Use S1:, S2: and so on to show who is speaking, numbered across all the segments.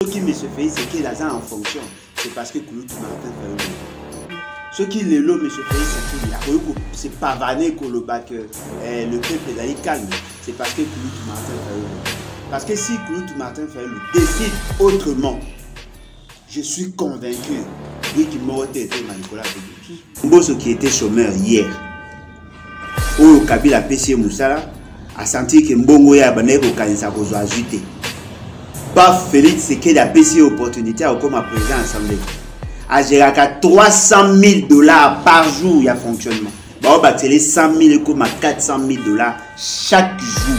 S1: Ce qui me se fait, c'est qu'il a ça en fonction. C'est parce que Kouloutou Martin fait le ce qui le lot me se fait, c'est qu'il a c'est pavané que le peuple est calme. C'est parce que Kouloutou Martin fait le parce que si Kouloutou Martin fait le décide autrement, je suis convaincu, oui, qu'il m'aurait été Nicolas Mbosso qui était chômeur hier, au Kabila PC Moussala, a senti que Mbongo ya Baneko Kanisa Kozo ajouté. Pas Félix, c'est qu'il a PC opportunité comme président assemblée. A géré 300 000 $ par jour, il y a fonctionnement. Bah, on va télé 100 000 comme 400 000 $ chaque jour.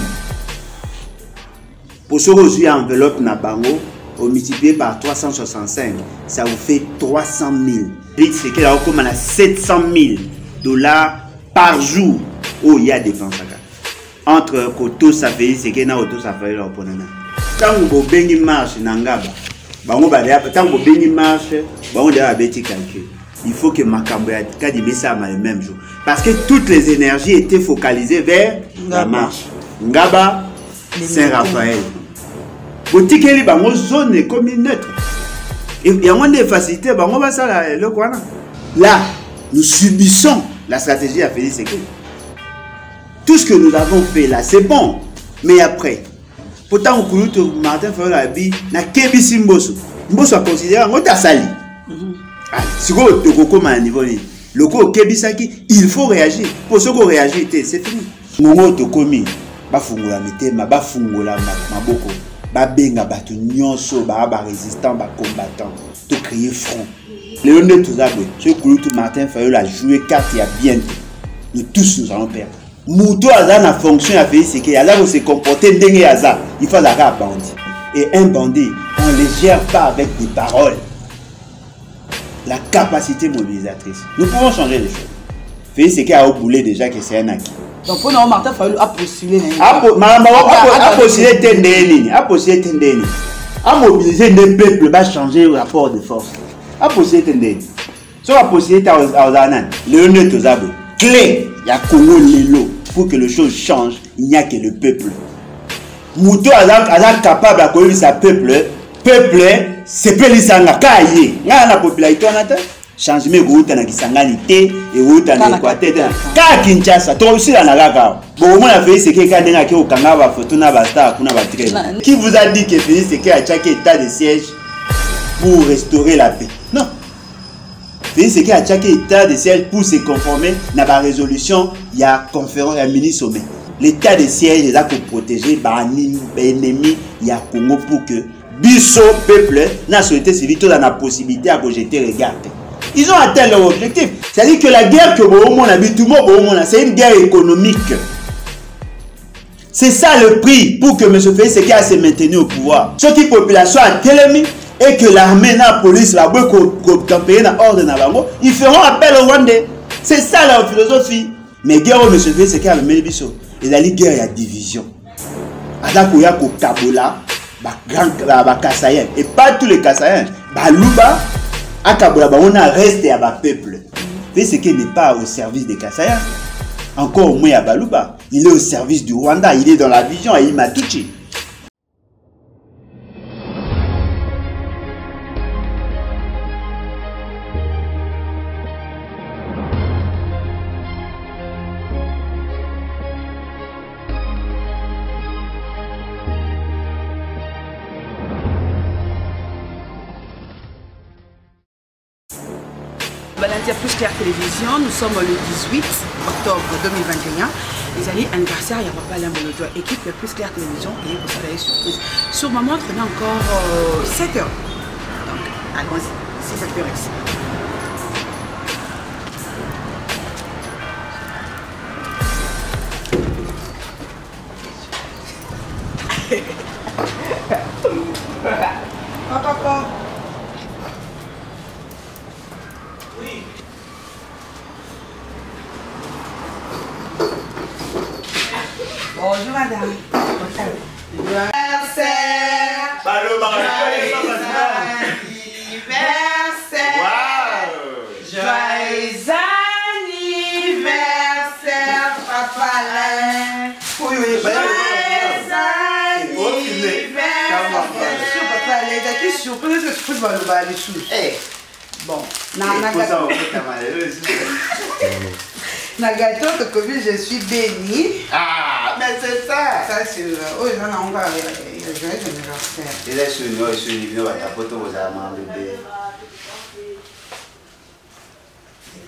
S1: Pour ce que j'ai enveloppe na bango, au multiplié par 365, ça vous fait 300 000. Félix, c'est qu'il a comme 700 000 $ par jour. Oh, il y a des dépenses. Entre Koto Safeli, c'est qu'il y a Koto Safeli là pour nana. Quand vous avez une marche, quand vous avez une marche, vous avez un petit calcul. Il faut que Makambo ait ça le même jour. Parce que toutes les énergies étaient focalisées vers la marche. Ngaba, Saint-Raphaël. Boutique est une zone comme une neutre. Il y a des facilités. Là, nous subissons la stratégie à Félix Sekedi. Tout ce que nous avons fait là, c'est bon. Mais après, pourtant, Kouloutou Martin Fayulu n'a qu'ébissi Mbosso. Mbosso a considéré que c'est sali. Si vous avez un niveau, il faut réagir. Pour ce qu'on réagit, c'est fini. Nous avons commis, bafungula mitema, bafungula maboko, babenga batu nyonso, ba résistant, ba combattant, to créer front. Léon Touzabwe, ce Kouloutou Martin Fayulu a joué carte il y a bien. Nous tous nous allons perdre. Mouto Aza na fonction à faire c'est qu'il y a là où se comporter dengue Aza, il faut la bandit. Et un bandit, on ne le gère pas avec des paroles. La capacité mobilisatrice. Nous pouvons changer les choses. Félix Sekedi a oublié déjà que c'est un acquis.
S2: Donc pour nous, Martin Fayulu a postulé.
S1: A postulé Tendeni. A postulé Tendeni. A mobilisé le peuple, va changer le rapport de force. A postulé Tendeni. Si on a postulé Taozanan, Léon Touzabwe, clé, il y a Congo Lelo. Pour que les choses changent, il n'y a que le peuple. Mouto est capable de connaître sa peuple. Peuple, c'est pas l'Isanga. La popularité, on a changement de la sanganité et de l'Équateur. Quand Kinshasa, toi aussi, on a la bon, on a fait ce que quelqu'un qui a au Canada, photo na basta, kuna batre. Qui vous a dit que Félix Sekedi a chaque état de siège pour restaurer la paix? Non. Félix Sekedi a chaque état de siège pour se conformer à la résolution, il y a conférence, il y a mini-sommet. L'état de siège est là pour protéger les ennemis, il y a Congo pour que Bisso, peuple, la société civile, dans la possibilité à jeter regard. Ils ont atteint leur objectif. C'est-à-dire que la guerre que Bohomon a vu, tout le monde, c'est une guerre économique. C'est ça le prix pour que M. Félix Sekedi a se maintenu au pouvoir. Ce qui est population a télémi, et que l'armée et la police va camper dans l'ordre, ils feront appel au Rwandais. C'est ça leur philosophie. Mais guerre au M. Félix Sekedi a le Mélibiso. Il a dit guerre, il y a division. Adako Yako Kabola, Kassayen. Et pas tous les Kassayen. Balouba, Akabola, on a resté à peuple. Félix Sekedi n'est pas au service des Kassayen. Encore moins à Balouba. Il est au service du Rwanda. Il est dans la vision à Imatuchi.
S2: Balandia Plus Clair Télévision, nous sommes le 18 octobre 2021. Les années anniversaire, il y a pas l'un de notre équipe Plus Clair Télévision et vous savez surprise. Sur ma montre, on a encore 7 heures. Donc, allons-y, c'est 7 heures ici.
S3: Bonjour madame. Anniversaire. Joyeux anniversaire, papa. Joyeux anniversaire.
S2: surprise, que surprise va le bas dessus. Bon, na gâteau de Covid, je suis bénie.
S1: Ah, mais c'est ça.
S2: Ça, c'est. Oh, j'en ai encore. Joyeux anniversaire.
S1: Il est sur nous, il va tapoter aux amants, bébé.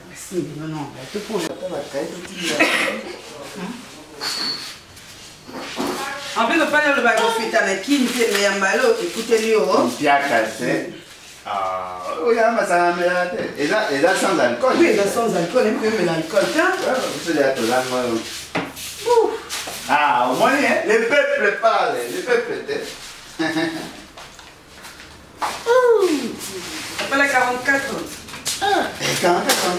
S2: Merci, non, tout pour le. En plus, le panier de bague au fait avec qui il fait le yambalo, écoutez-le.
S1: Pierre cassé. Ah, oui, ça m'a la tête. Et là, sans alcool.
S2: Oui, là, sans alcool, un peu, mais l'alcool, tiens.
S1: Ah, au moins, les peuples parlent, les peuples t'aiment.
S2: Après la 44.
S1: Ah, 44 ans.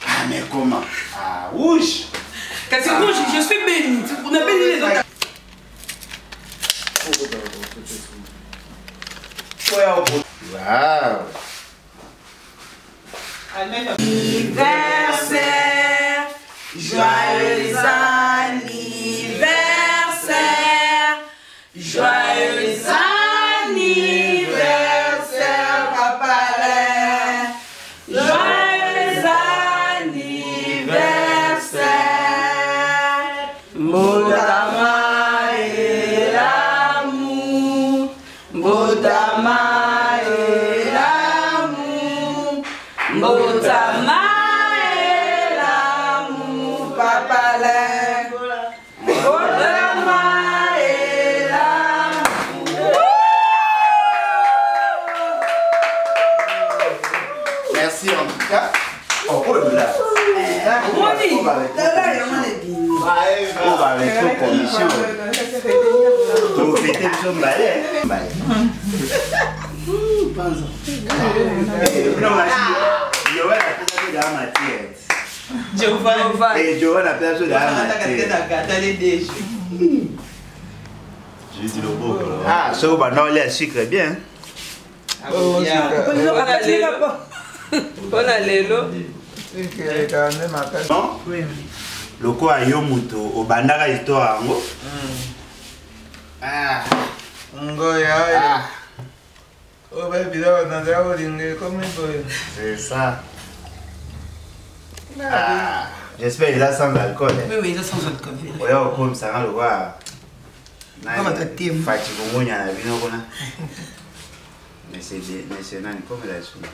S1: Ah, mais comment? Ah, ouch.
S2: Quand c'est rouge, je suis béni. On a béni les autres.
S1: Waouh.
S2: Anniversaire, joyeux anniversaire, joyeux anniversaire, papa Alain, joyeux anniversaire, Mbotama et l'amour, Mbotama et l'amour, Mbotama et l'amour, papa Alain, Mbotama et l'amour.
S1: Merci en tout cas. Oh, oh là. On va avec vos commissions. Vous fêtez le son balai. Et Johan a perdu de la matière. Ah, ce qu'on va non, les sucre bien.
S4: On a l'élo.
S1: Non? Le quoi a yomuto au bandara histoire ango. Ah. C'est ça. Ah. J'espère qu'il a sans alcool.
S2: Oui, oui, il a sans alcool.
S1: Oui, comme ça, le voir. Mais c'est nani comme la soupe.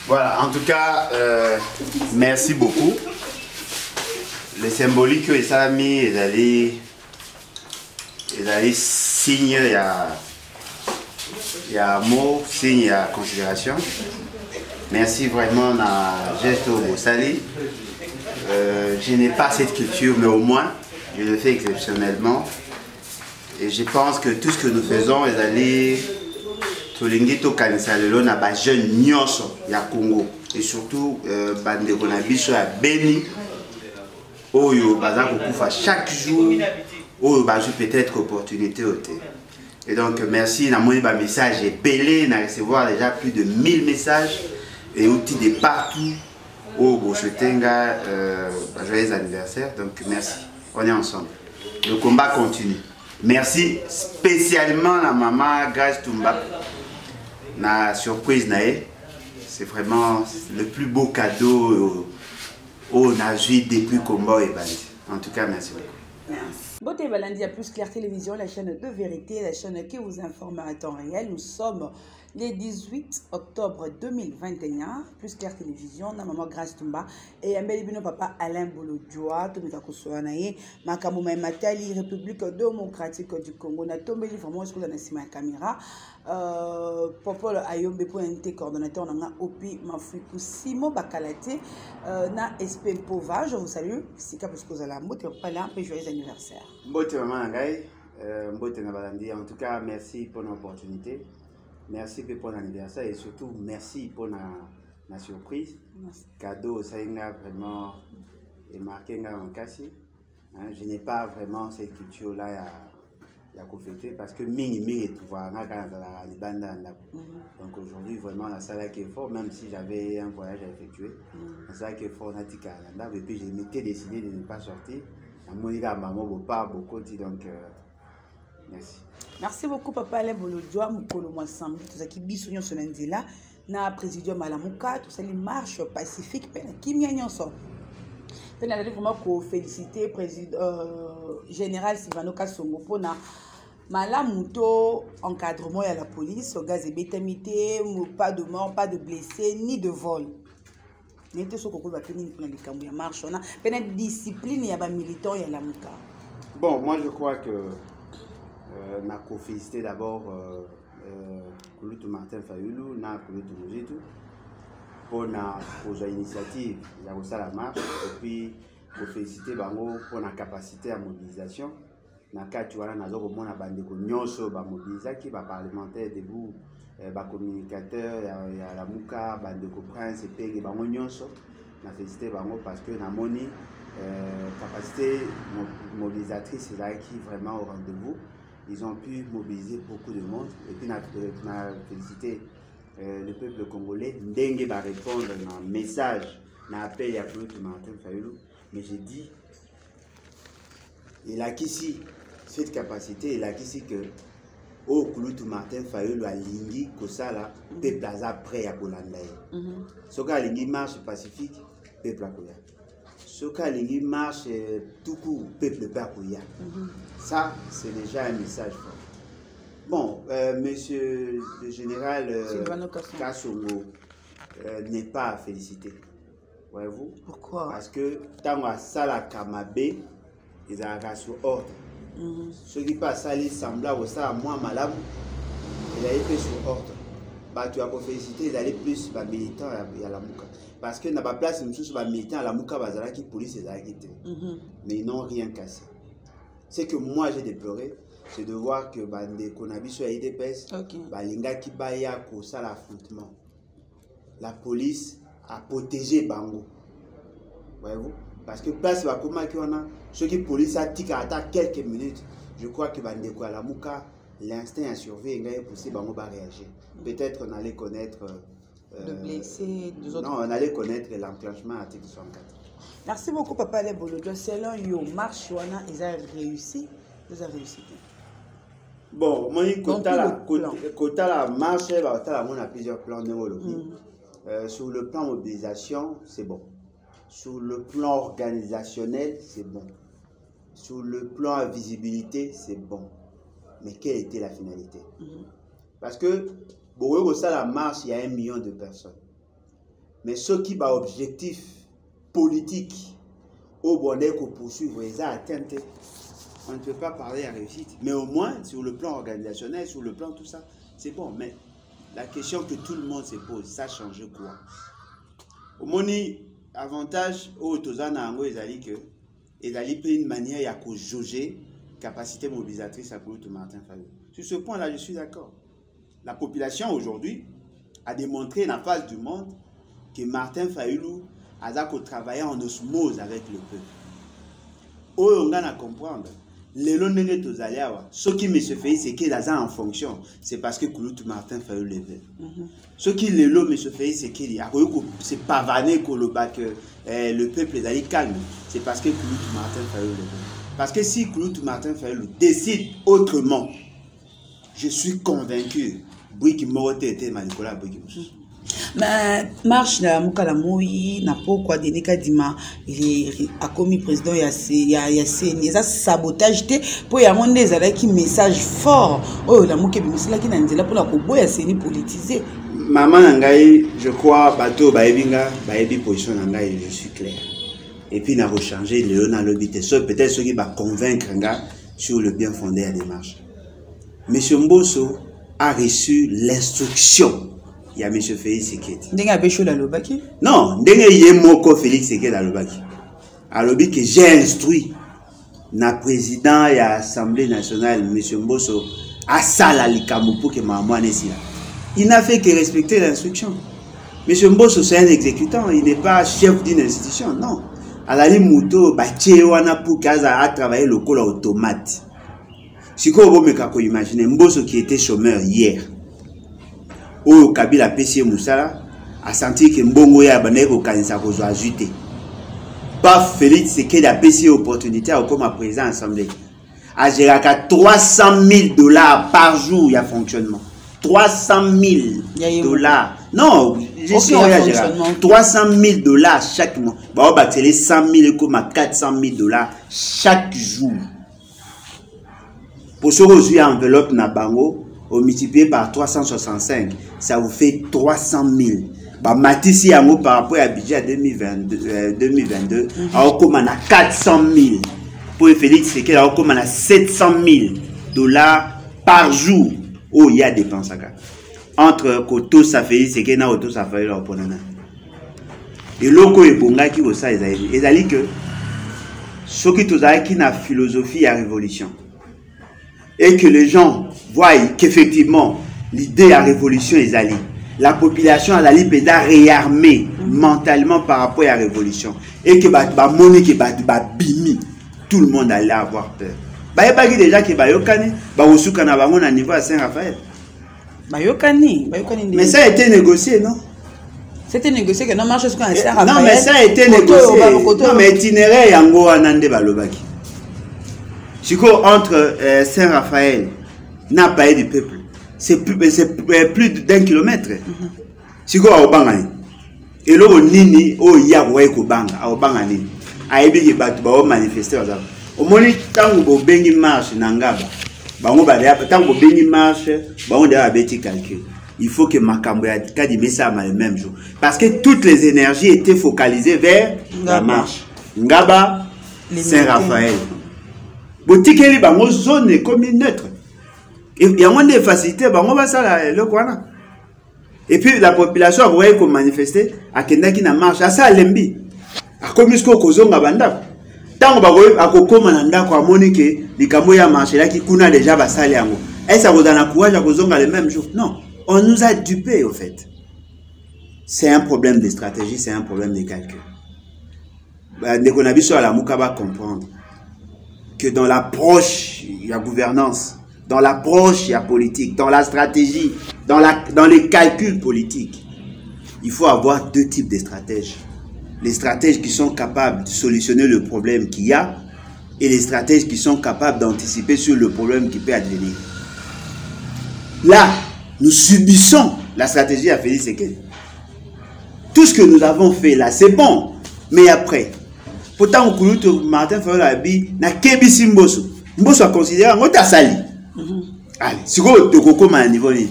S1: Voilà, en tout cas, merci beaucoup. Le symbolique que ça a mis, ils allaient signer, il y a amour, signe, il y a considération. Merci vraiment à Gesto Bossali. Je n'ai pas cette culture, mais au moins, je le fais exceptionnellement. Et je pense que tout ce que nous faisons, ils allaient Tolingito Kanisalelo na ba jeune nyonso ya Congo. Et surtout, bande konabiso ya Beni. Oyo baza kokufa chaque jour. Oyo bazo peut-être opportunité au thé. Et donc, merci. Na moni ba message est belé, na recevoir déjà plus de 1000 messages et outils de partout. Oh, Bochetenga, joyeux anniversaire. Donc, merci. On est ensemble. Le combat continue. Merci spécialement à maman Grace Tumba. La surprise nae, c'est vraiment le plus beau cadeau on a joué depuis combat et bandi. En tout cas, merci beaucoup.
S2: Merci. Beauté Balandi à Plus Clair Télévision, la chaîne de vérité, la chaîne qui vous informe à temps réel. Nous sommes le 18 octobre 2021, Plus Clair Télévision, na maman Grace Tumba et Ambelibino papa Alain Bolodjoa, Tomika Kosoanaye, Makamuma Matali, République démocratique du Congo, na tombeli vraiment ce que la sima caméra, Popol Ayombe Pointe, coordonnateur na Opi Mafuiku Simo Bakalate, na SP Pova, je vous salue, si cap parce que vous allez à Mbote, pas là, un joyeux anniversaire.
S1: Mbote maman Ngai, Mbote na Balandi, en tout cas merci pour l'opportunité. Merci pour l'anniversaire et surtout merci pour la surprise. Merci. Cadeau, ça a vraiment marqué en cassis. Je n'ai pas vraiment cette culture-là il y a qu'au fêter parce que mingi et pouvoir les bandes. Donc aujourd'hui, vraiment, la salle qui est fort, même si j'avais un voyage à effectuer, la salle qui est fort, on a dit qu'à et puis je m'étais décidé de ne pas sortir. Donc, merci.
S2: Merci beaucoup, Papa Alain Bolodjoa, Mukolo Mwasambi, tout ça qui bisouillon sur l'Indila, na présidium à la Mouka, tout ça, les marches pacifiques, qui m'y a ensemble. Je voudrais vraiment féliciter le président général Sylvano Kassongo pour na malamuto encadrement à la police, au gaz et bétamité, pas de mort, pas de blessés, ni de vol. N'était ce qu'on va tenir pour les cambouis à marche, on a une discipline, il y a des militants, il y a la Mouka.
S1: Bon, moi je crois que on a félicité d'abord Kouloutou Martin Fayoulou, on a Kouloutou Mojitou pour l'initiative, il y a aussi la marche, et puis pour féliciter Bango pour la capacité à mobilisation. Dans le cas où on a des mobilisation, qui va parlementaire debout, communicateur, il y a la Mouka, des prince, et puis des Nyonso. On a félicité Bango parce que la capacité mobilisatrice qui est vraiment au rendez-vous. Ils ont pu mobiliser beaucoup de monde. Et puis, on a félicité le peuple congolais. Ndengue va répondre à un message, à un appel à Kouloutou Martin Fayoulou. Mais j'ai dit, il a qu'ici cette capacité, il a qu'ici que au Kouloutou Martin Fayoulou a lingi que ça là, peuple a prêt à Bolandaï. Ce cas lingi marche pacifique, peuple a Koya. Ce cas lingi marche tout court, peuple pas Koya. Ça, c'est déjà un message fort. Bon, monsieur le général Kassongo n'est pas félicité. Voyez-vous? Pourquoi? Parce que tant que ça la Kamabé, ils ont sous ordre. Ceux qui passent à semblable ça à moi malade, il a été sous ordre. Bah, tu as félicité, ils allaient plus militants à la Mouka. Parce que dans la place, nous sommes militants à la Mouka, qui police les a quittés. Mais ils n'ont rien cassé. Ce que moi j'ai déploré, c'est de voir que qu'on a vu sur l'IDPS, l'inga qui baya pour ça l'affrontement. La police a protégé Bango. Voyez-vous? Parce que place va comment qu'on a, ceux qui police a tika attaque quelques minutes, je crois que Bandeko à la Mouka, l'instinct à surveiller, il poussé Bango va réagir. Peut-être on allait connaître
S2: de blessés, deux autres.
S1: Non, on allait connaître l'enclenchement à l'article 64. Merci
S2: beaucoup, Papa Alain Bolodjoa. Selon yo, marche, ils ont réussi. Ils ont réussi.
S1: Bon, moi, côté la marche, on a plusieurs plans neurologiques. Sur le plan mobilisation, c'est bon. Sur le plan organisationnel, c'est bon. Sur le plan visibilité, c'est bon. Mais quelle était la finalité? Parce que, pour ça, la marche, il y a 1 million de personnes. Mais ce qui va objectif politique, au bonheur qu'on poursuit, les a atteints. On ne peut pas parler à réussite. Mais au moins, sur le plan organisationnel, sur le plan tout ça, c'est bon. Mais la question que tout le monde se pose, ça change quoi? Au moins, avantage au Tozana Ango, ils allaient prendre une manière à jauger capacité mobilisatrice à Kouloutou Martin Fayoulou. Sur ce point-là, je suis d'accord. La population aujourd'hui a démontré dans la face du monde que Martin Fayoulou a travaillé en osmose avec le peuple. On a comprendre. Les longues ce qui me se fait, c'est qu'il est en fonction. C'est parce que Kouloutou Martin Fayoulou le veut. Ce qui me se fait, c'est qu'il y a c'est pavané que le peuple est allé calme. C'est parce que Kouloutou Martin Fayoulou le veut. Parce que si Kouloutou Martin Fayoulou décide autrement, je suis convaincu Bouiki Morote était Malikola Bouiki.
S2: Mais marche na Mukala Moui n'a pas quoi Denika Dima il a commis président il y a sabotage pour y avoir des arrêts qui message fort oh la Mouké bimisila qui n'a pas pour la Kobo ya c'est politisé.
S1: Maman Nangaï, je crois bateau baebinga baebi position Nangaï, je suis clair. Et puis n'a rechangé Léona Lobité. Peut-être ceux qui va convaincre nga sur le bien fondé à la démarche. Monsieur Mbosso a reçu l'instruction. Il y a M. Félix Sekedi.
S2: Ndenge abecho la lobaki?
S1: Non, ndenge yemoko Félix Sekedi la lobaki. Alobi que j'ai instruit na président et l'Assemblée nationale M. Mbosso à sala likambo pour que maman nesila. Il n'a fait que respecter l'instruction. M. Mbosso c'est un exécutant, il n'est pas chef d'une institution, non. Alali Mouto bache wana pour kaza a travaillé le col automate. Si vous pouvez imaginer, Mbosso qui était chômeur hier, au Kabila PC Moussala, a senti que Mbongo ya Baneko Kanisa Kozo ajouté. Pas Félix, c'est qu'il a PC opportunité comme à président assemblée. A géré à 300 000 $ par jour, il y a fonctionnement. 300 000 $. Non, je suis en 300 000 $ chaque mois. Bah, on va 100 000 comme à 400 000 $ chaque jour. Pour ce que j'ai enveloppe na bango, on multiplie par 365, ça vous fait 300 000. Bah, Matisse Yango par rapport à budget 2022, alors comme on a 400 000. Pour Félix, c'est qu'il a comme on a 700 000 $ par jour. Oh, il y a des dépenses. Entre Koto Safeli, c'est qu'il y a Koto Safeli là pour nana. Et l'oko et bonga qui vous ça, ils allaient que ce qui tout qui na philosophie à révolution. Et que les gens voient qu'effectivement, l'idée à révolution est allée. La population a allé réarmée mentalement par rapport à la révolution. Et que monnaie qui bimi, tout le monde allait avoir peur. Il y a déjà qui bayokani, bayosukana bango na niveau à Saint-Raphaël.
S2: Bayokani.
S1: Mais ça a été négocié, non?
S2: C'était négocié que non marche sur un Saint-Raphaël.
S1: Non, mais ça a été négocié. Non, mais itinéraire yango anande balobaki. Chico, entre Saint-Raphaël, Napaé du peuple, c'est plus d'1 kilomètre. Chico, à Obangani. Et là, on nini, oh, yaboué Kobanga, à Obangani. A ebi qui bat, bah, manifester. Au moins, tant que vous bengi marche, Nangaba, bah, on va tant que vous bengi marche, bah, on doit bêti calcul. Il faut que Makamboya Kadimé ça le même jour. Parce que toutes les énergies étaient focalisées vers la marche. Ngaba, Saint-Raphaël. Botikeli bango zone comme neutre. Et il y a moins de facilité, bango va ça le quoi. Et puis la population a voulu qu'on manifester à Kendaki na marche à ça lembi. A comme ce qu'on kozonga banda. Tant que bago a koko mananda kwa monike likambo ya marche là qui kuna déjà basali yango. Est-ce que vous avez courage à kozonga le même jour? Non, on nous a dupé au fait. C'est un problème de stratégie, c'est un problème de calcul. Ndeko na biso ala muka ba comprendre que dans l'approche, il y a gouvernance, dans l'approche, il y a politique, dans la stratégie, dans les calculs politiques. Il faut avoir deux types de stratèges. Les stratèges qui sont capables de solutionner le problème qu'il y a et les stratèges qui sont capables d'anticiper sur le problème qui peut advenir. Là, nous subissons la stratégie à Félix Sekedi. Tout ce que nous avons fait là, c'est bon, mais après, pourtant, Martin Fayol na kebisi Mbosso. Mbosso a considéré qu'on t'a sali. Allez, si vous avez un niveau, il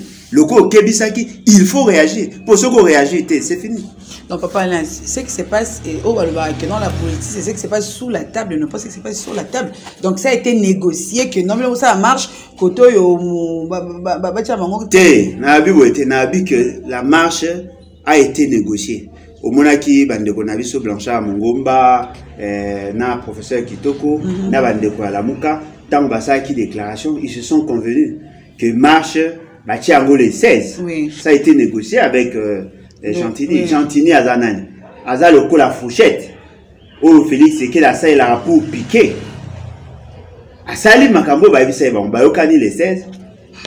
S1: faut réagir. Pour ceux qui ont réagi, c'est fini.
S2: Donc, papa, ce qui se passe dans la politique, c'est ce qui se passe sous la table, non pas ce qui se passe sur la table. Donc, ça a été négocié, que normalement, ça marche. Que
S1: la marche a été négociée. Au Monaki, Bandeko Nabiso Blanchard Mongomba, na professeur Kitoko, na Bandeko Alamuka, tant que qui déclaration, ils se sont convenus que marche, Batiango les 16. Oui. Ça a été négocié avec Gentini. Oui. Gentini Azanani. Azal le coup la fourchette. Oh, Félix, c'est qu'il a ça, il a pour piquer. Asali Makambo, Bayokani les 16.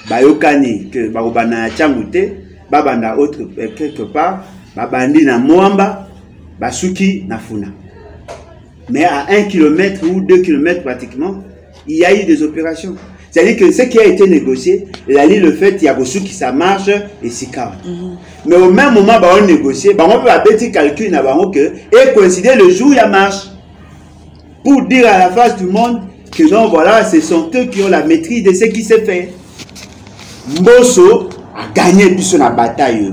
S1: Bayokani, que Barobana Tchangouté, Babanda autre quelque part. Babandi na Moamba, Basuki na Funa. Mais à 1 km ou 2 km pratiquement, il y a eu des opérations. C'est-à-dire que ce qui a été négocié, le fait qu'il y a Basuki, ça marche et c'est calme. Mais au même moment, on négocie, on peut faire petit calcul et coïncider le jour où il y a marche. Pour dire à la face du monde que non, voilà, ce sont eux qui ont la maîtrise de ce qui s'est fait. Mbosso a gagné sur la bataille.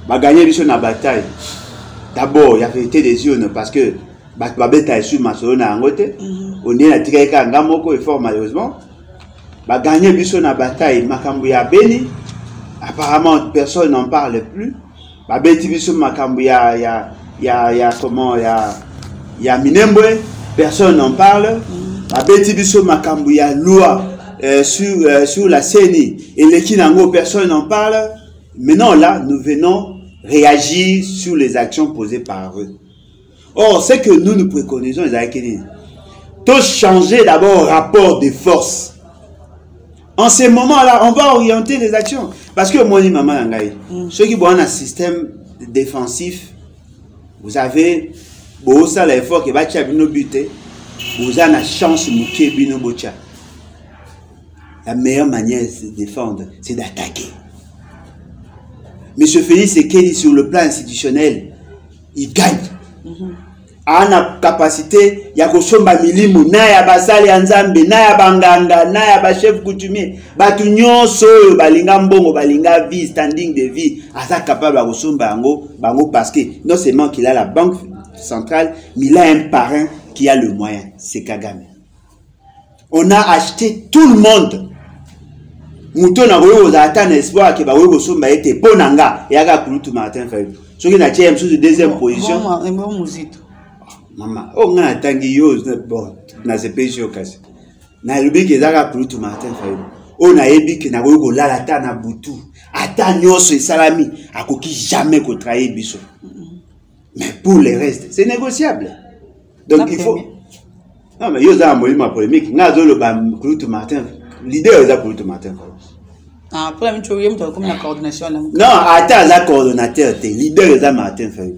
S1: Va gagner la bataille. D'abord, il y a vérité des urnes parce que Babeta sur Masona en côté. On est à Tireka Ngamoko et fort malheureusement. Va gagner la bataille. Makambouya Beni. Apparemment, personne n'en parle plus. Babeti Biso Makambouya, il y a Minembwe. Personne n'en parle. Babeti Biso Makambouya Loi sur la CENI. Et les Kinango, personne n'en parle. Maintenant, là, nous venons réagir sur les actions posées par eux. Or, ce que nous préconisons, les Akini, de changer d'abord rapport de force. En ces moments-là, on va orienter les actions. Parce que moi, maman, ceux qui ont un système défensif, vous avez l'effort qui va buter, vous avez la chance de la meilleure manière de se défendre, c'est d'attaquer. M. Félix Sekedi, sur le plan institutionnel, il gagne. A la capacité, il y a Koshomba Milimu, na ya basali anzambe, na ya banganga, na ya ba chef coutumier, batu nyonso balinga mbongo, balinga vie, standing de vie, asa capable de Koshomba bango parce que non seulement qu'il a la banque centrale, mais il a un parrain qui a le moyen, c'est Kagame. On a acheté tout le monde. Mouton na voyo aux attentes espoir que bawo Koshomba était ponanga et aga kulutu Martin Fayulu. Ce qui n'a pas de deuxième position. Maman, on a tangi yo bon na sepesio kasi. Na lubi ke zaka kulutu Martin Fayulu. On a ebi ke na voyo la ta na butu. Ata nyoso salami akoki jamais ko trahir biso. Mais pour le reste, c'est négociable. Donc il faut. Non mais yo za molima polémique. Nga zo lo ba kulutu Martin. Leader za kulutu Martin Fayulu.
S2: Ah, pour la même chose, il y a comme la coordination.
S1: Non, attends, la coordonnateur, t'es leader de Martin Fayulu.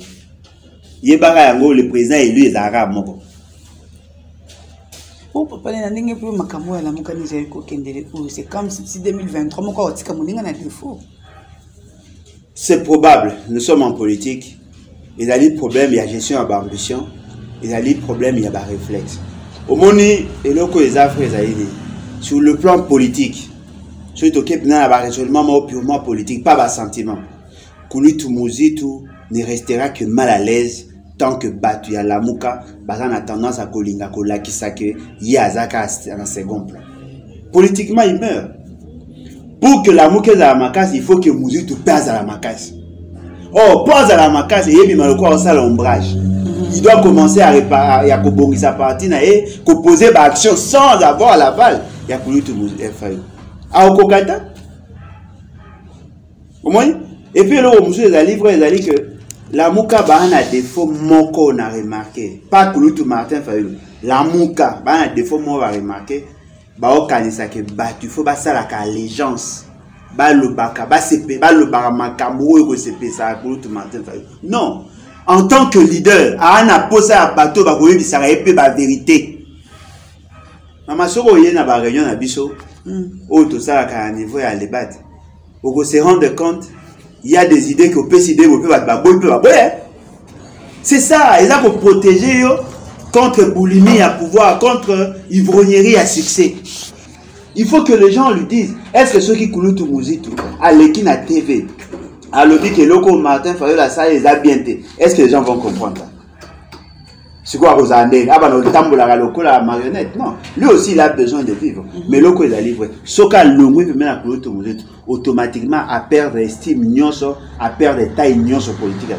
S1: Le président élu est arabe.
S2: C'est comme si 2023,
S1: c'est probable. Nous sommes en politique. Il y a des problèmes, il y a gestion, il y a ambition. Il y a des problèmes, il y a des réflexes. Au moment sur le plan politique, sur le raisonnement purement politique, pas de sentiment. Koulitu Muzitu ne restera que mal à l'aise tant que Batu ya Lamuka a tendance à kolinga kolakisa que Yazaka en second plan. Politiquement, il meurt. Pour que Lamuka à la macasse, il faut que Muzitu passe à la macasse. Oh, passe à la macasse et il malheureusement ça l'ombrage. Il doit commencer à réparer, à kobongi sa partie et poser des actions sans avoir l'aval. Il y a Koulitu Muzitu. À Okokata. Au moins. Et puis, là, monsieur les livres, il a dit que la Mouka a un défaut moko on a remarqué. Pas Koulitu Martin Fayulu. La Mouka a un défaut moko on a remarqué. Bah, au Kanisa que il faut ça la allégeance. Bah, le baka, bah, c'est bah, le baramakamu, que c'est ça, Koulitu Martin Fayulu. Non. En tant que leader, à un posé à bateau, bah, oui, ça aurait pu la vérité. Maman, si vous avez une réunion à Bisso, ou tout ça, à un niveau, à débattre. Vous se rendre compte. Il y a des idées que vous pouvez décider, vous pouvez c'est ça, ils ont protéger contre boulimie à pouvoir, contre ivrognerie à succès. Il faut que les gens lui disent, est-ce que ceux qui coulent tout musique, à l'équipe à TV, à l'objet que l'Oko Martin Fayulu la salle les a bien été, est-ce que les gens vont comprendre ça? C'est quoi vous en avez? Ah ben le tambour la loco la marionnette, non. Lui aussi il a besoin de vivre, mais l'Oko il a livré. Ce cas l'homme peut mettre à couleur tout musique. Automatiquement à perdre estime nyonso, à perdre taille nyonso politique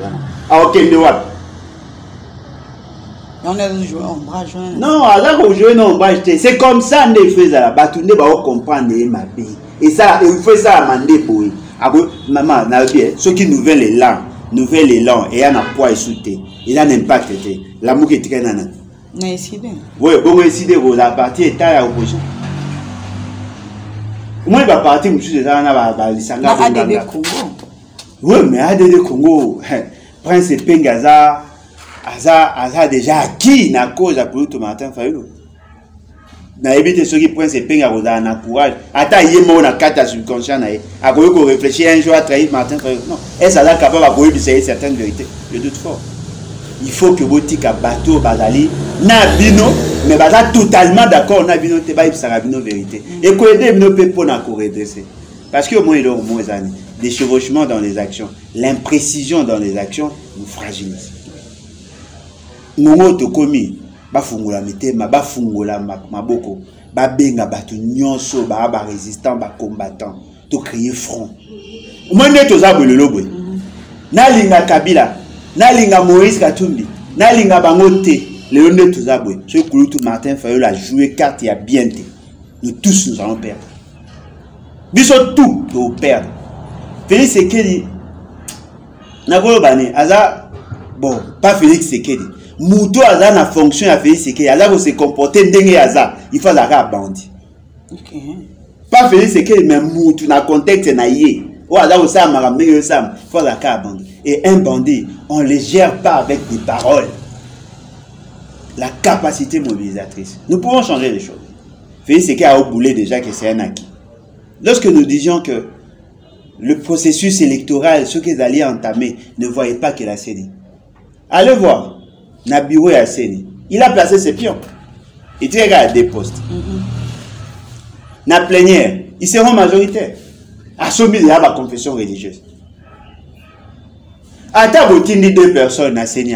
S1: à aucun de what.
S2: On a joué ombrage.
S1: Non, alors qu'on joue non ombrage, c'est comme ça on fait ça. Batunde va comprendre ma vie. Et ça, il faut ça à mandé pour. Maman, n'a bien. Ceux qui nouvel élan et un poids et souté, il a un impact. L'amour qui traîne nana.
S2: N'a décidé.
S1: Oui, bon décidé vous la partie est à l'opposition. Moi, il va partir, monsieur, de ADD
S2: Congo.
S1: Oui, mais ADD Congo, Prince Pengaza, Aza déjà acquis na cause à Koulitu Martin Fayulu. Na évité ceux qui Prince Pengaza na courage. Attends, il est mort na carte subconscient. A qu'on réfléchir un jour à trahir Martin Fayulu. Non, est-ce que capable de dire certaines vérités? Je doute fort. Il faut que Botika bateau Bazali na bino mais baza totalement d'accord na bino te ba ibsara bino vérité et ko aider bino pe pour na ko redresser parce que au moins des chevauchements dans les actions, l'imprécision dans les actions nous fragilise. Nous to komi ba fungula mitema ba fungula maboko ba benga batu nyonso ba résistant ba combattant to créer front. Au moins ne to za bolelo boy na linga Kabila Nalinga Moïse Katumbi, Nalinga Bangote, Léoné Touzaboué, ce Koulitu Martin Fayulu a joué carte et a bien été. Nous tous nous allons perdre. Bisous tout, nous perdre. Félix Sekedi, Nagolo Bane, Aza, bon, pas Félix Sekedi. Mouto aza na fonction ya Félix Sekei, aza se comporter ndenge aza, il faut la bandit.
S2: OK.
S1: Pas Félix Sekei mais Mouto na contexte na yé. Ou aza au sam il faut la bandit. Et un bandit, on ne le gère pas avec des paroles. La capacité mobilisatrice. Nous pouvons changer les choses. Félix Sekei a oublié déjà que c'est un acquis. Lorsque nous disions que le processus électoral, ce qu'ils allaient entamer, ne voyaient pas que la CENI. Allez voir, Nabiou et la CENI. Il a placé ses pions. Il tire à des postes. Na plénière, ils seront majoritaires. À Somi, il y a ma confession religieuse. À Tabotini, 2 personnes à CENI.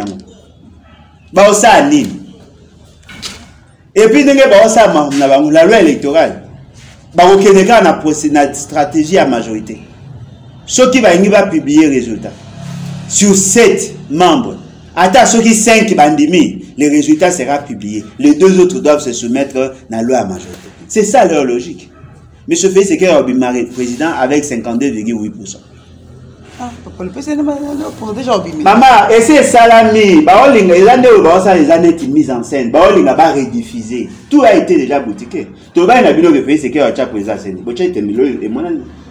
S1: Bah, ça a Nîmes. Et puis, la loi électorale. Bah, au Kenya, on a une stratégie à majorité. Ceux qui vont publier les résultats. Sur 7 membres, attends, ceux qui 5 bandimi, les résultats seront publiés. Les 2 autres doivent se soumettre à la loi à majorité. C'est ça leur logique. Mais ce fait, c'est qu'il y a un président avec 52,8%.
S2: Ah, le président pour déjà obéir.
S1: Maman, et c'est salami. Les années qui mise en scène, les pas rediffuser. Tout a été déjà boutiqué. Tout le monde a vu le fait, c'est qu'il y a un président.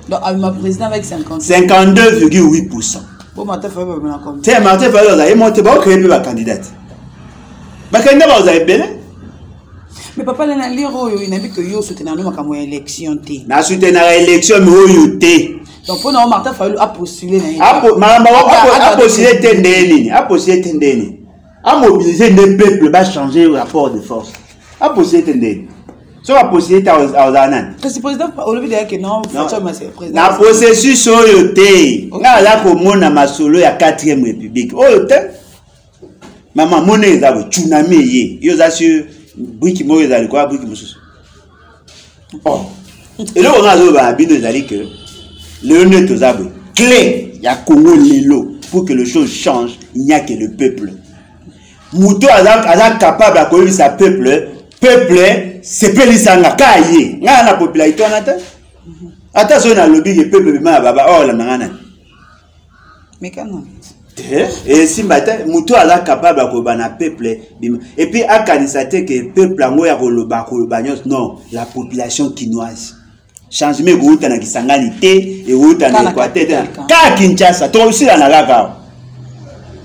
S2: Donc, ma président avec
S1: 52,8%.
S2: Bon, Martin Fayot, vous avez combien?
S1: Tiens, Martin Fayot, vous avez monté, vous avez créé la candidate. La candidate, vous avez belé.
S2: Mais papa, il a dit que vous soutenez l'élection.
S1: Vous soutenez l'élection, mais vous soutenez.
S2: Donc, pour nous, Martin Fayot a postulé.
S1: A postulé Tendeni. A postulé Tendeni. A mobilisé le peuple, va changer le rapport de force. A postulé Tendeni. So a postulé Taozanan.
S2: Parce que le président, au lieu de dire que non,
S1: la processus oyote. Là, là, comme on a ma solo, il y a 4e République. Oyote. Maman, mon est là, tsunami yé. Yo za sur Briki mo est là, quoi, Briki Moussous. Oh. Et là, on a zo ba bino zali que le honnête aux abris. Clé, il y a Congo Lelo. Pour que les choses changent, il n'y a que le peuple. Mouto est capable de connaître sa peuple. Peuple, c'est pas l'isanga kaye. Nga la popularité on attend. Attention na lobby le peuple ma baba oh la mangana.
S2: Mais quand
S1: et si matin Mouto est capable de connaître peuple et puis à candidater que peuple ango ya koloba non, la population quinoise. Changement gouta na kisangani te et gouta na Équateur. Ka Kinshasa, to aussi na ngaka.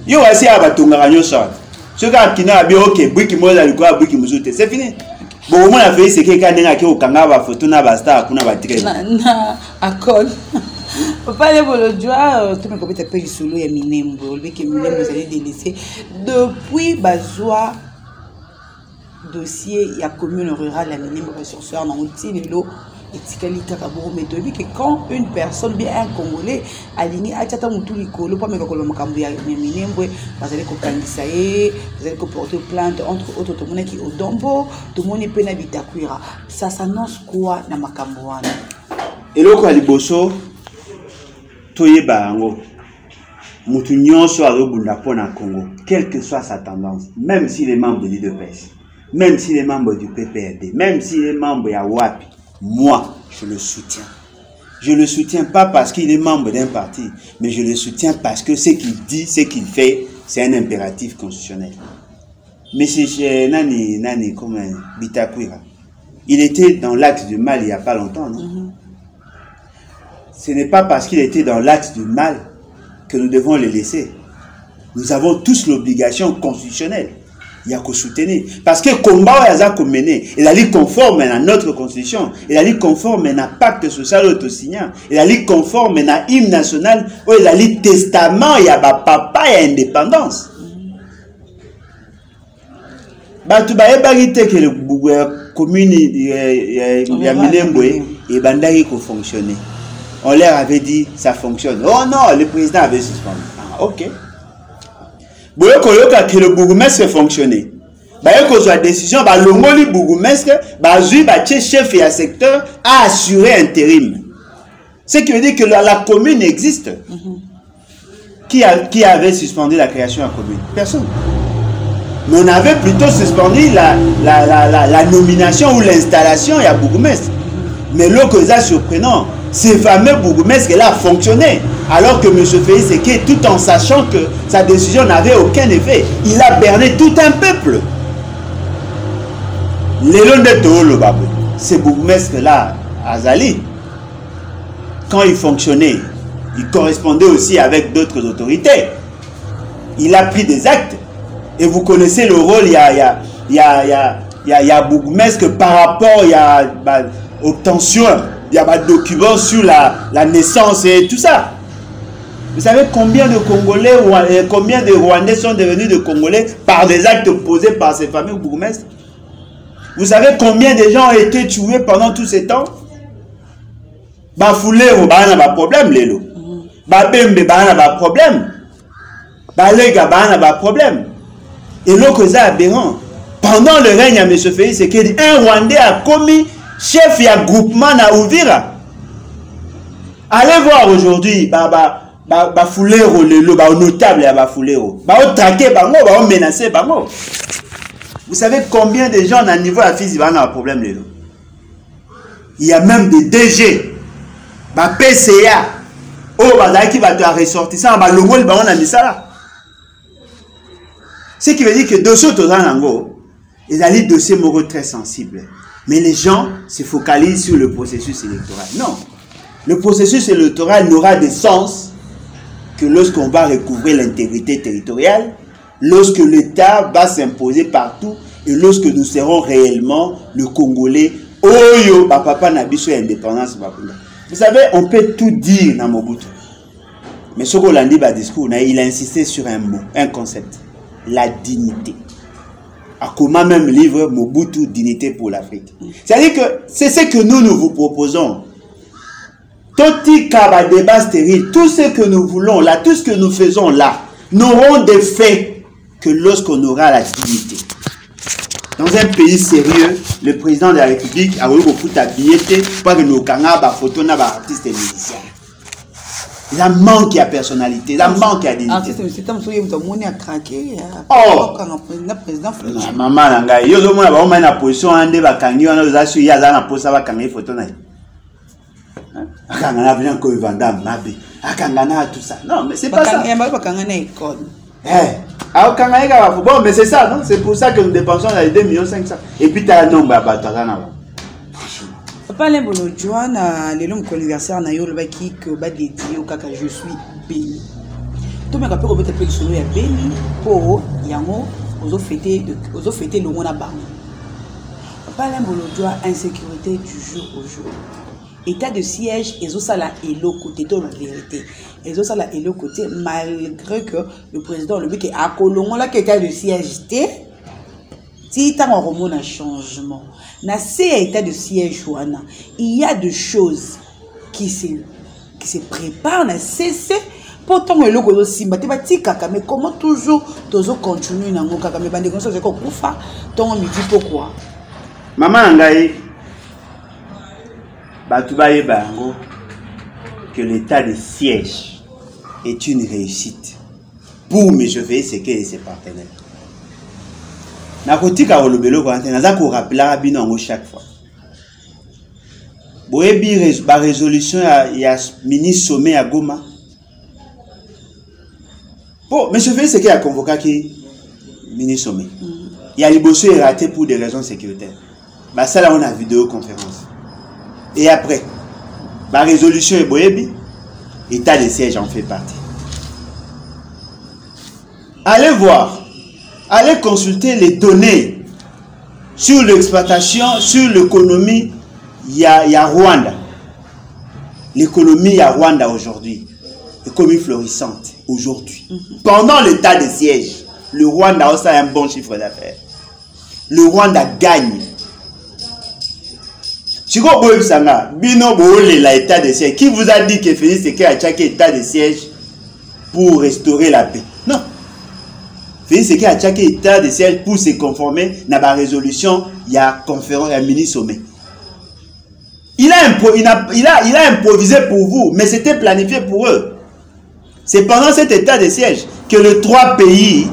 S1: Yo wasi abatunga kanyo sa. Ce gars qui n'a bien ok, Briki Moza Lukwa, Briki Mouzoute, c'est fini. Bon, on a fait ce qui est quand même au Kangaba, photo na basta, kuna batire.
S2: Na accord. Papa le bolodjoa, tout me copie appelle solo ya Minembo, le qui Minembo vous allez délaisser depuis Bazoa dossier ya commune rurale la Minembo ressourceur dans outil lelo. Mais depuis que quand une personne, bien un Congolais, aligné à Tchata Moutouli Kolo, pas même quand le Macambouya Minembwe, vous allez comprendre vous allez porter plainte entre autres, tout le monde qui est au Dombo, tout le monde est peine Bitakwira. Ça s'annonce quoi dans Macambouana?
S1: Et là, quand Liboso, Toye Barango, Moutounion soit rebunda pour le Congo, quelle que soit sa tendance, même s'il est membre de l'IDPS, même s'il est membre du PPRD, même s'il est membre de Yawapi. Moi, je le soutiens. Je le soutiens pas parce qu'il est membre d'un parti, mais je le soutiens parce que ce qu'il dit, ce qu'il fait, c'est un impératif constitutionnel. Mais c'est Nani comme Bitakwira. Il était dans l'axe du mal il n'y a pas longtemps, non? Ce n'est pas parce qu'il était dans l'axe du mal que nous devons le laisser. Nous avons tous l'obligation constitutionnelle. Il y a qu'à soutenir. Parce que le combat est mené. Il a dit conforme à notre constitution. Il a dit conforme à pacte social autosignant. Il a dit conforme à hymne national. Il a dit testament. Il y a papa et indépendance. Tu vas éviter que le commune ya Minembwe et Bandari ko fonctionner. On leur avait dit ça fonctionne. Oh non, le président avait suspendu. Ah, ok. Si que le bourgmestre fonctionne, la décision, le bourgmestre, le chef et le secteur a assuré intérim. Ce qui veut dire que la commune existe. Qui avait suspendu la création de la commune? Personne. Mais on avait plutôt suspendu la nomination ou l'installation, il y a bourgmestre. Mais là, c'est surprenant. ce fameux bourgmestre là a fonctionné. Alors que M. Félix Tshisekedi, tout en sachant que sa décision n'avait aucun effet, il a berné tout un peuple. Ce bourgmestre là, Azali, quand il fonctionnait, il correspondait aussi avec d'autres autorités. Il a pris des actes. Et vous connaissez le rôle, il y a bourgmestre par rapport, il y a obtention, il y a documents sur la naissance et tout ça. Vous savez combien de Congolais, combien de Rwandais sont devenus de Congolais par des actes posés par ces fameux bourgmestres? Vous savez combien de gens ont été tués pendant tous ces temps? Bafulero, bah n'a pas problème, Lélo. Babembe, bah n'a pas problème. Balega, bah n'a pas problème. Et l'autre, c'est aberrant. Pendant le règne à M. Félix Tshisekedi, un Rwandais a commis chef et groupement à Uvira. Allez voir aujourd'hui, Bafulero, Lélo, notable à Bafulero. Traqué, menacé, Vous savez combien de gens à niveau à Fizi ont un problème, Lélo? Il y a même des DG. PCA, qui va te ressortir ça, ce qui veut dire que dossier ils ont des dossiers moraux très sensibles. Mais les gens se focalisent sur le processus électoral. Non. Le processus électoral n'aura de sens que lorsqu'on va recouvrir l'intégrité territoriale, lorsque l'État va s'imposer partout et lorsque nous serons réellement le Congolais. Oyo, papa Nabiso indépendance. Vous savez, on peut tout dire dans Mobutu. Mais ce qu'on a dit dans le discours, il a insisté sur un mot, un concept. La dignité. À comment même livre Mobutu, dignité pour l'Afrique. C'est-à-dire que c'est ce que nous vous proposons. Toti Kaba débat stérile, tout ce que nous voulons là, tout ce que nous faisons là, n'auront d'effet que lorsqu'on aura la dignité. Dans un pays sérieux, le président de la République a eu beaucoup d'habileté pour que nos canards, photos, artistes et musiciens. Il a manqué à personnalité, il a manqué à dignité. Oh! Maman, il y a une position en débat, il y a une position photo. Tout ça. Non, mais c'est pas ça. Bon, mais c'est ça, non? C'est pour ça que nous dépensons les 2,5 millions. Et puis, tu as un nombre à battre.
S2: Papa Lembolo Joana, les longs anniversaire na yo le baki que ba dédié au kaka je suis béni. Tout me rappelle que peut solo ya béni pour yango ozo fêter le mona ba. Papa Lembolo Joana insécurité du jour au jour. État de siège et sala et l'autre côté de la vérité. Et sala et l'autre côté malgré que le président le but est à Colombo là état de siège té si tant on remonte un changement. Na ces état de siège il y a des choses qui se préparent na cessé pourtant le logo simba te batika mais comment toujours continuer na ngoka mais bande comme ça c'est quoi kufa ton me dit pourquoi
S1: maman ngai batubaye bango que l'état de siège est une réussite pour M. Félix Tshisekedi et ses partenaires. Nakotika olobelo ko antena za ko rappeler binongo chaque fois. Boyebi ba résolution ya mini sommet à Goma. Bon, M. Félix Tshisekedi a convoqué qui mini sommet. Il y a liboso est raté pour des raisons sécuritaires. Bah ça là on a vidéoconférence. Et après, la résolution est boyebi, état de siège en fait partie. Allez voir, allez consulter les données sur l'exploitation, sur l'économie, il y a Rwanda. L'économie à Rwanda aujourd'hui, l'économie florissante aujourd'hui. Pendant l'état de siège, le Rwanda a aussi un bon chiffre d'affaires. Le Rwanda gagne. Si vous avez l'état de siège, qui vous a dit que Félix Tshisekedi a chaque état de siège pour restaurer la paix? Non. Félix Tshisekedi a chaque état de siège pour se conformer à la résolution, il y a conférence, il y a mini-sommet. Il a improvisé pour vous, mais c'était planifié pour eux. C'est pendant cet état de siège que les 3 pays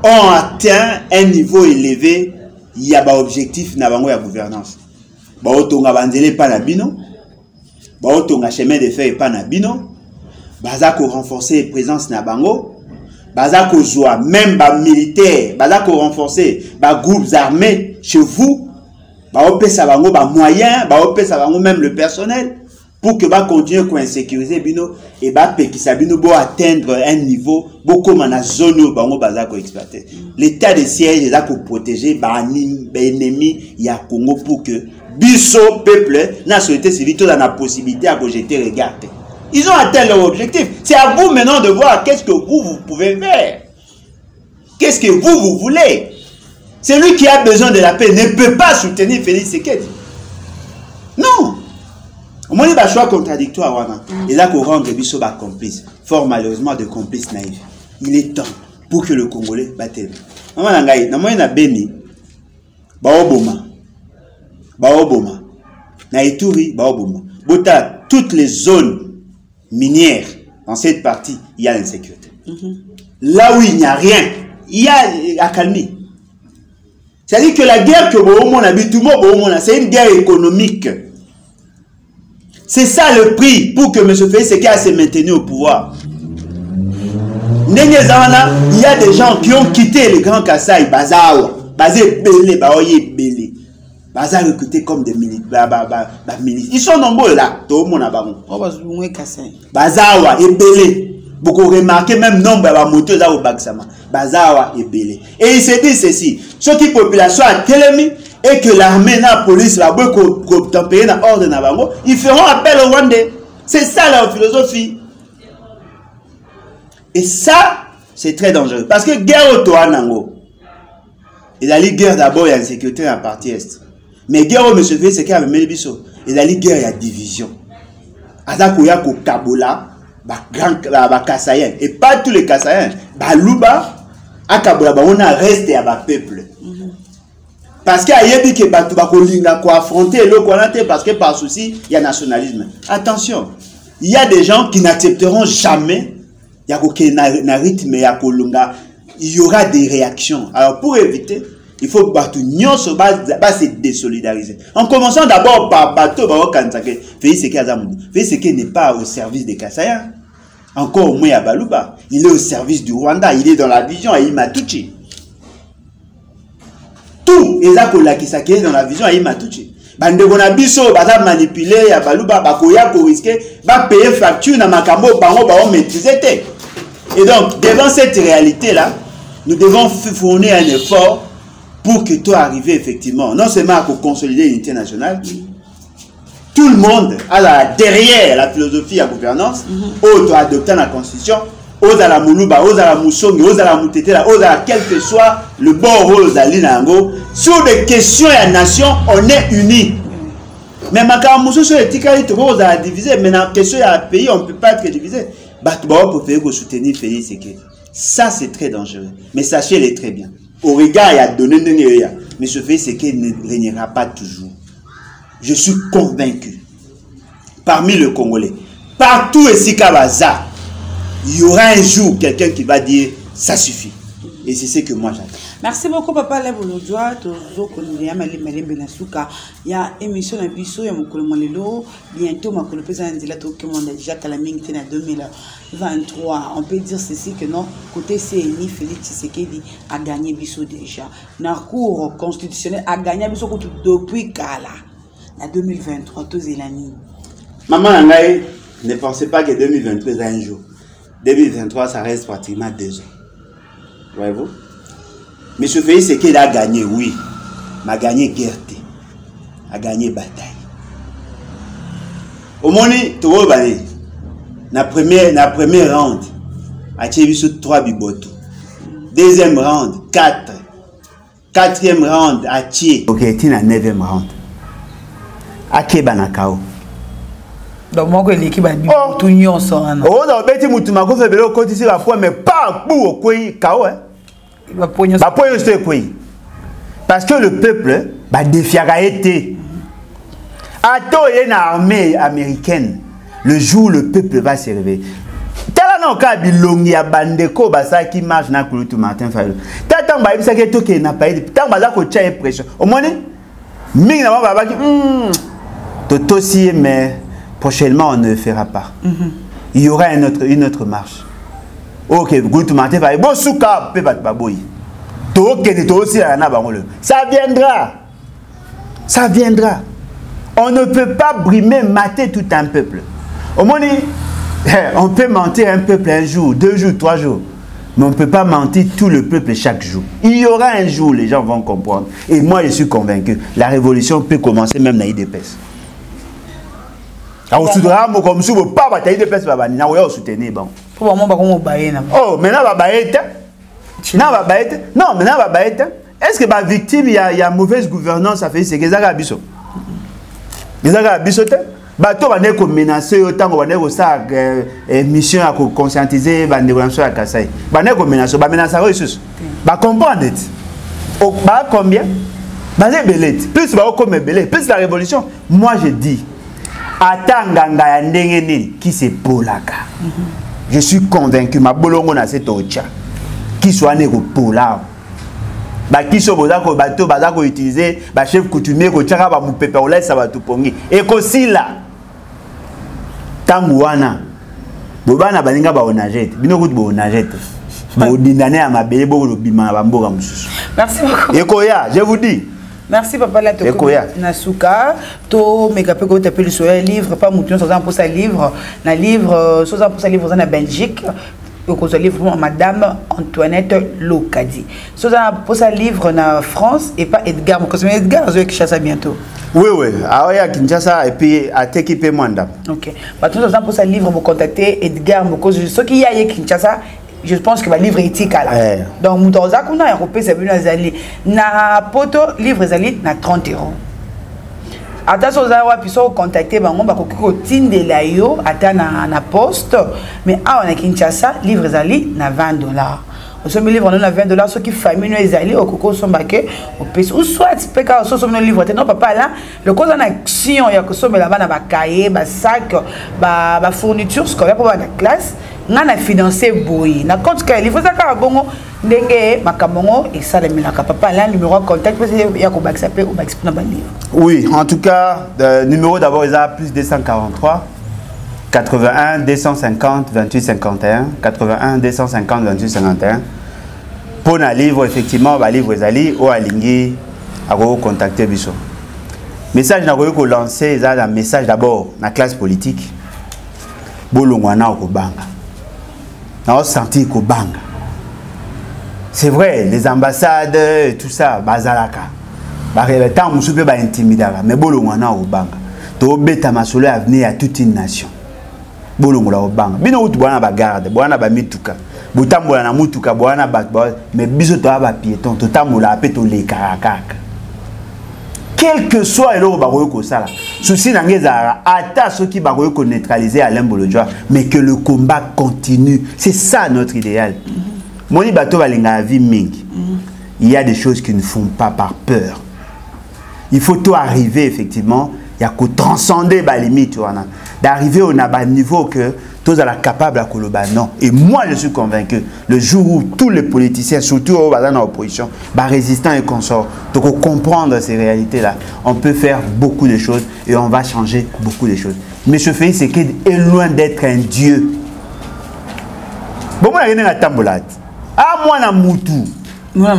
S1: ont atteint un niveau élevé, il y a un objectif dans la gouvernance. Baotonga banzele pa na bino baotonga chemin de fer epa na bino baza ko renforcer présence na bango baza ko joa même ba militaire baza ko renforcer ba groupes armés chez vous baopesa bango ba moyens baopesa bango même le personnel pour que ba continuer ko insécuriser bino et ba pekisa bino bo atteindre un niveau beaucoup na zone bango baza ko exploiter l'état de siège est là pour protéger ba ennemi ya Congo pour que biso peuple na société civile dans la possibilité à jeter regard. Ils ont atteint leur objectif. C'est à vous maintenant de voir qu'est-ce que vous pouvez faire. Qu'est-ce que vous voulez. Celui qui a besoin de la paix ne peut pas soutenir Félix Tshisekedi. Non. Au moins, il y a un choix contradictoire. Et là, qu'on rende biso ba complice. Fort malheureusement, de complices naïfs. Il est temps pour que le Congolais batte. Na Beni, Baoboma. Na Ituri, Baoboma. Bota, toutes les zones minières, dans cette partie, il y a l'insécurité. Là où il n'y a rien, il y a accalmie. C'est-à-dire que la guerre que Bohomon habite, tout le monde, c'est une guerre économique. C'est ça le prix pour que M. Félix Tshisekedi se maintenu au pouvoir. Il y a des gens qui ont quitté le Grand Kassai, basé Belé, Belé. Baza recruté comme des militaires. Ils sont nombreux là. Tout le monde a Bazawa et Belé. Beaucoup remarqué même nombre de motos là au Baksama. Bazawa et Belé. Et il se dit ceci. Ceux qui population a télémi et que l'armée, la police, la beaucoup tempéré dans ordre Nabango, ils feront appel au Rwandais. C'est ça leur philosophie. Et ça, c'est très dangereux. Parce que guerre au Toanango. Il a dit guerre d'abord, il y a une sécurité dans la partie est. Mais guerre au M. Félix Tshisekedi avec Melibiso, il a dit guerre, il y a division. Azakoya ko Kabola, ba Kassayen, et pas tous les Kassayen, Baluba, à Kabola, on a resté à ba peuple. Parce qu'il y a des gens qui ont affronté le parce que par souci, il y a nationalisme. Attention, il y a des gens qui n'accepteront jamais, il y aura des réactions. Alors pour éviter, il faut que nous se désolidariser. En commençant d'abord par bateau, Félix Tshisekedi n'est pas au service des Kassaïens. Encore moins à Baluba. Il est au service du Rwanda. Il est dans la vision à Imatuchi. Tout les accords qui sont dans la vision à Imatuchi. Bandegona biso baza manipuler ya Baluba bakoya ko risquer ba payer facture na makambo bango ba maîtriser. Et donc devant cette réalité là, nous devons fournir un effort pour que tout arrive effectivement, non seulement à consolider l'unité nationale, tout le monde a derrière la philosophie à gouvernance, aux adoptant la constitution, aux à la Moulouba, aux à la Moussongi, aux à la Moutetela, aux à quel que soit le bon rôle d'Alinango, sur des questions et la nation, on est unis. Mais quand Moussou sur les ticari, tout le monde a divisé, mais dans la question et la pays, on ne peut pas être divisé. Pour faire soutenir Félix Tshisekedi. Ça, c'est très dangereux. Mais sachez-le très bien. Au regard, il y a donné mais ce fait, c'est qu'il ne régnera pas toujours. Je suis convaincu. Parmi les Congolais, partout ici, Kabaza, il y aura un jour quelqu'un qui va dire ça suffit. Et c'est ce que moi j'attends.
S2: Merci beaucoup, papa. Lève le doigt. Il y a une émission à Bissau, il y a mon bientôt, ma président de la déjà Kalaming en 2023. On peut dire ceci que non, côté CNI, Félix Tshisekedi a gagné Bissau déjà. Dans le cours constitutionnel, a gagné Bissau depuis Kala, en 2023, tous les années.
S1: Maman Nangaï, ne pensez pas que 2023 est un jour. 2023, ça reste pratiquement 2 ans. Voyez-vous? M. Félix Tshisekedi a gagné, oui. Mais a gagné guerre. A gagné bataille. Au moment où la première round, a tiré sur 3 bibotos. Deuxième round, 4. Quatrième round, a tiré. Ok, c'est la 9e round. A Kebanakao.
S2: Donc, moi, l'équipe a dit tout nyon son.
S1: Oh, non, mais tu m'as fait le côté ici la fois, mais pas pour quoi KO. Parce que le peuple va défier à été. Attends, il y a une armée américaine. Le jour où le peuple va se réveiller. Tant que bilongi ya bandeko basa qui marche na kulutu Martin Fayulu. Tant ba ibisa ke toke na paye. Tant ba za ko tia impression. Au moins mingi na ba ki toto si mais prochainement, on ne le fera pas. Il y aura une autre marche. Ok, ça viendra. Ça viendra. On ne peut pas brimer, mater tout un peuple. Au moins, on peut mentir un peuple un jour, 2 jours, 3 jours. Mais on ne peut pas mentir tout le peuple chaque jour. Il y aura un jour, les gens vont comprendre. Et moi, je suis convaincu, la révolution peut commencer même dans l'IDPS. Oh, maintenant, non, maintenant, est-ce que la victime, il y a mauvaise gouvernance, ça fait c'est que ça a biso. Ça a biso. Bato va neko menacer autant qu'on va neko ça mission à conscientiser ba négociation à Kassai. Ba neko menacer, ba menacer ressources. Ba comprendre. Au ba combien? Ba belé. Plus ba comme belé, plus la révolution. Moi je dis atanganga ya ndenge nini qui se polaka. Je suis convaincu ma bolongo na cette ocha qui soit neko pola. Ba qui so boza ko bato baza ko utiliser ba chef coutumier ko tchaka ba mupepe ola ça va tout pongi. Et ko sila Tangouana, Bobana Baninga Baonagette, Binogout Baonagette, Baudinane à ma bébé, Bima Bamboga Moussous.
S2: Merci beaucoup.
S1: Ekoya, je vous dis.
S2: Merci papa la Ekoya. Nasuka, to Megapego t'appelle sur un livre, pas Mouton, sans un pour sa livre, na livre, sans un pour sa livre en Belgique. Un livre Madame Antoinette Locadi. Sans un pour sa livre en France et pas Edgar, parce que Edgar, je vais chercher bientôt.
S1: Oui, oui. Ah oui, à Kinshasa et puis à t'équiper Mwanda.
S2: Ok. Bah, tout ça pour ce livre, vous contactez Edgar Moko. Ce qui y a à Kinshasa, je pense que le livre est éthique là. Donc, Moutonza, qu'on a européen, c'est venu à Zali. Na poto, livre Zali, na 30 €. Attention, vous avez contacter bango ba ko tinde la yo ata na poste mais on a Kinshasa livre Zali na 20 $. Ce livre on a 20 $, ceux qui famille nous ezali au coco sont baqués au pays ou soit peka so so livre non papa là le cause en action ya ko so là bana ba cahier ba sac ba fourniture scolaire pour la classe ngana financer boy na compte ka livre ça ka bongo ndenge makamongo et ça le milaka papa là numéro contact parce que ya ko ba s'appeler ou ba expliquer na livre. Oui,
S1: en tout cas numéro d'abord il a plus 243 81 250 28 51 81 250 28 51 pour un livre effectivement ba livre ezali o alingi a contacter biso message na ko lancer ça un message d'abord na classe politique bolongwana ko banga na senti ko banga c'est vrai les ambassades et tout ça bazalaka ba le temps musu pe ba intimidaka mais bolongwana ko banga to beta masolo avenir à toute une nation. Bolongola obanga bino utu bwana ba garde bwana ba mituka butambola na mutuka bwana ba mais biso to ba piéton to tamola pe to le karakaka quel que soit le ba ko sala souci na ngeza ata ceux qui ba ko neutraliser Alain Bolodjoa mais que le combat continue, c'est ça notre idéal. Moni bato balinga vie mingi. Il y a des choses qui ne font pas par peur. Il faut tout arriver effectivement, il y a qu'à transcender les limites, d'arriver au niveau que tous sont capables de koloba non. Et moi je suis convaincu, le jour où tous les politiciens, surtout dans l'opposition, résistants et consorts, donc comprendre ces réalités-là, on peut faire beaucoup de choses et on va changer beaucoup de choses. Mais ce fait, c'est qu'il est loin d'être un dieu. Bon, moi, je suis tambolade. Ah, moi, na moutou.
S2: Moi,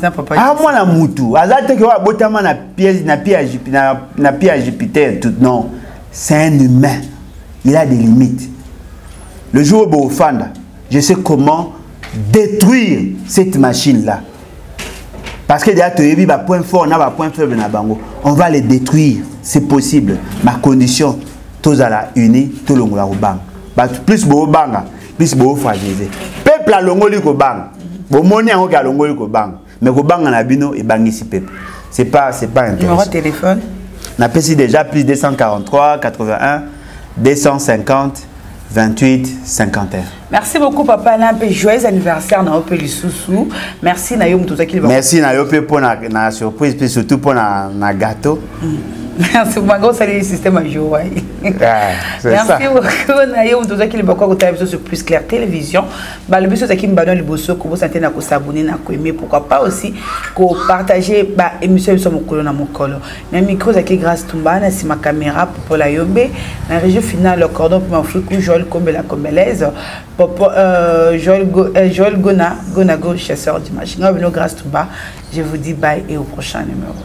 S2: papa.
S1: Ah, moi, na moutou. Azate que wa botama na pièce à Jupiter tout non. C'est un humain. Il a des limites. Le jour où au Fanda, je sais comment détruire cette machine-là. Parce que déjà, tu as vu un point fort, on a un point faible dans Bango. On va les détruire. C'est possible. Ma condition, tous à la unis, tout le monde au bang. Plus beau bang, plus beau fragilisé. Peuple à l'ongoli ko bang. Bon moni en ka l'ongoli ko bang. Mais ko bang na bino et bang ici peuple. C'est pas intéressant.
S2: Numéro de téléphone.
S1: On a passé déjà plus 243 81 250 28 51.
S2: Merci beaucoup papa Alain, joyeux anniversaire na Opé Lisusu. Merci Nayo Moutouzaki.
S1: Merci Nayo pour la surprise puis surtout pour na gâteau.
S2: Merci beaucoup, salut le système à jour. Merci beaucoup. Naïo, tout ça qui est beaucoup sur Plus Clair Télévision. Le but c'est qu'il me donne le bosso, que vous sentez na s'abonner, na aimer, pourquoi pas aussi qu'on partager émission sur mon colon na mon colon. Na micro c'est qui grâce Tumba, na si ma caméra pour la yombe, na région finale le cordon pour m'afrique Joël comme la combelaise, Joël Gona chasseur d'image. Grâce Tumba, je vous dis bye et au prochain numéro.